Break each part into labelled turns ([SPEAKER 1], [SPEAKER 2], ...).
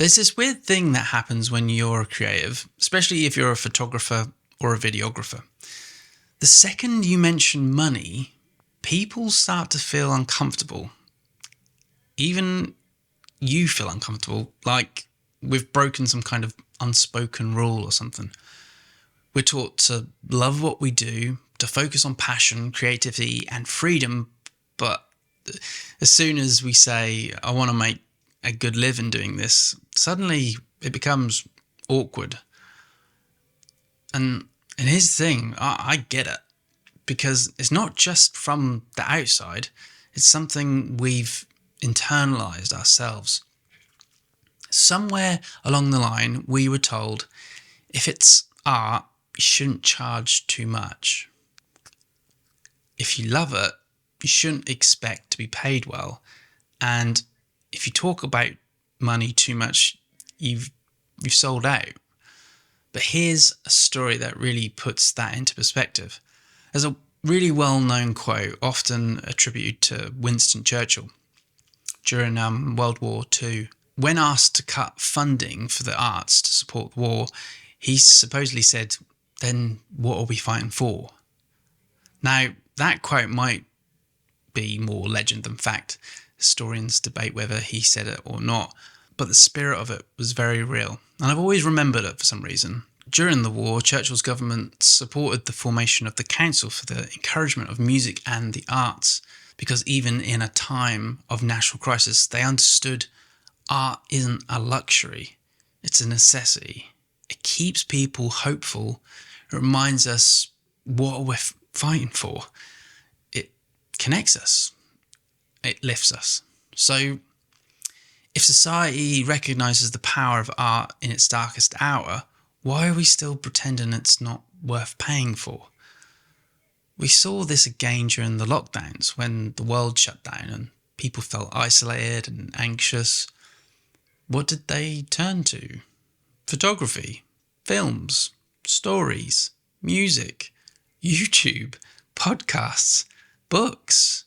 [SPEAKER 1] There's this weird thing that happens when you're a creative, especially if you're a photographer or a videographer. The second you mention money, people start to feel uncomfortable. Even you feel uncomfortable, like we've broken some kind of unspoken rule or something. We're taught to love what we do, to focus on passion, creativity, and freedom. But as soon as we say, I want to make a good living doing this, suddenly it becomes awkward. And here's the thing, I get it. Because it's not just from the outside, it's something we've internalized ourselves. Somewhere along the line, we were told if it's art, you shouldn't charge too much. If you love it, you shouldn't expect to be paid well. And if you talk about money too much, you've sold out. But here's a story that really puts that into perspective. There's a really well-known quote, often attributed to Winston Churchill during World War II. When asked to cut funding for the arts to support the war, he supposedly said, "Then what are we fighting for?" Now, that quote might be more legend than fact. Historians debate whether he said it or not, but the spirit of it was very real. And I've always remembered it for some reason. During the war, Churchill's government supported the formation of the Council for the Encouragement of Music and the Arts, because even in a time of national crisis, they understood art isn't a luxury, it's a necessity. It keeps people hopeful. It reminds us what we're fighting for. It connects us. It lifts us. So if society recognises the power of art in its darkest hour, why are we still pretending it's not worth paying for? We saw this again during the lockdowns when the world shut down and people felt isolated and anxious. What did they turn to? Photography, films, stories, music, YouTube, podcasts, books.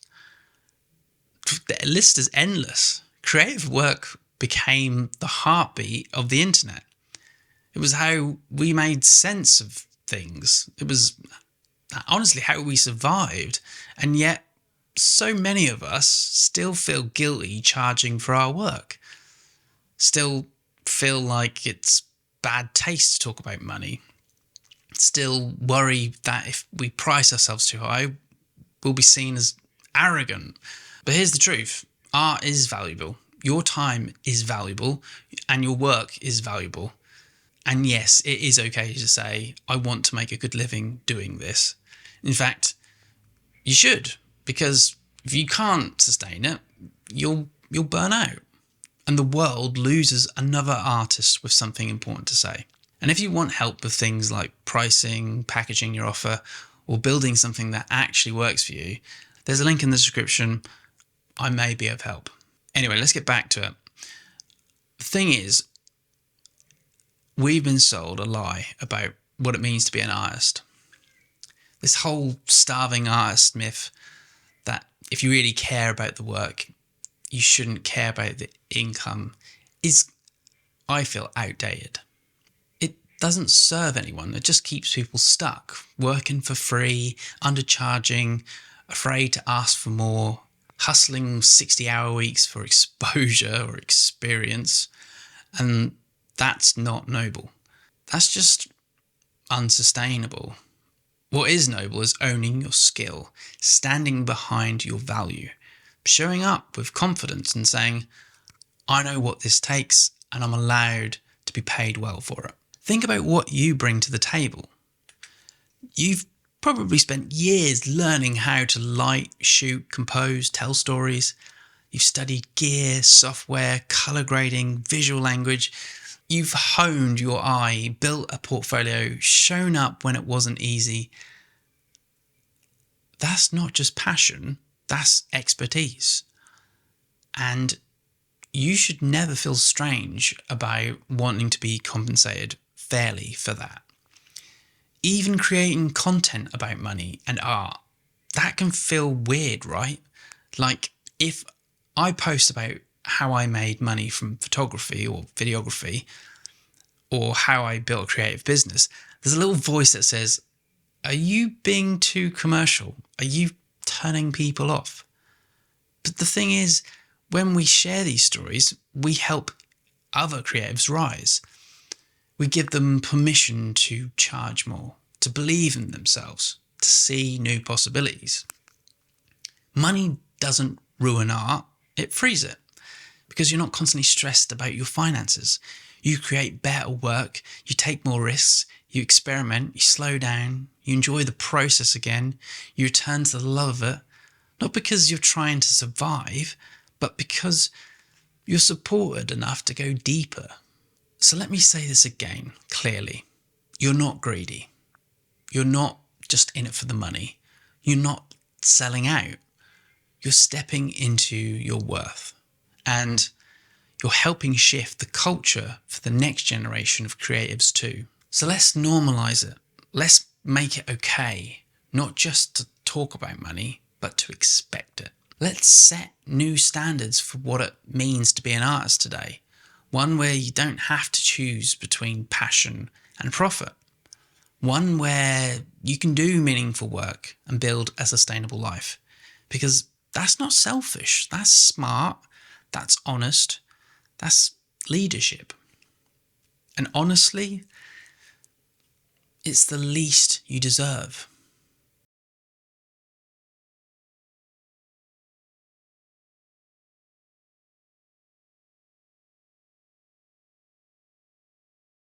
[SPEAKER 1] The list is endless. Creative work became the heartbeat of the internet. It was how we made sense of things. It was honestly how we survived. And yet, so many of us still feel guilty charging for our work. Still feel like it's bad taste to talk about money. Still worry that if we price ourselves too high, we'll be seen as arrogant. But here's the truth. Art is valuable. Your time is valuable and your work is valuable. And yes, it is okay to say, I want to make a good living doing this. In fact, you should, because if you can't sustain it, you'll burn out. And the world loses another artist with something important to say. And if you want help with things like pricing, packaging your offer, or building something that actually works for you, there's a link in the description. I may be of help. Anyway, let's get back to it. The thing is, we've been sold a lie about what it means to be an artist. This whole starving artist myth that if you really care about the work, you shouldn't care about the income is, I feel, outdated. It doesn't serve anyone. It just keeps people stuck, working for free, undercharging, afraid to ask for more, hustling 60-hour weeks for exposure or experience. And that's not noble. That's just unsustainable. What is noble is owning your skill, standing behind your value, showing up with confidence and saying, I know what this takes and I'm allowed to be paid well for it. Think about what you bring to the table. You've probably spent years learning how to light, shoot, compose, tell stories. You've studied gear, software, color grading, visual language. You've honed your eye, built a portfolio, shown up when it wasn't easy. That's not just passion, that's expertise. And you should never feel strange about wanting to be compensated fairly for that. Even creating content about money and art, that can feel weird, right? Like if I post about how I made money from photography or videography, or how I built a creative business, there's a little voice that says, are you being too commercial? Are you turning people off? But the thing is, when we share these stories, we help other creatives rise. We give them permission to charge more, to believe in themselves, to see new possibilities. Money doesn't ruin art, it frees it, because you're not constantly stressed about your finances. You create better work, you take more risks, you experiment, you slow down, you enjoy the process again, you return to the love of it, not because you're trying to survive, but because you're supported enough to go deeper. So let me say this again, clearly. You're not greedy. You're not just in it for the money. You're not selling out. You're stepping into your worth. And you're helping shift the culture for the next generation of creatives too. So let's normalize it. Let's make it okay, not just to talk about money, but to expect it. Let's set new standards for what it means to be an artist today. One where you don't have to choose between passion and profit. One where you can do meaningful work and build a sustainable life. Because that's not selfish, that's smart, that's honest, that's leadership. And honestly, it's the least you deserve.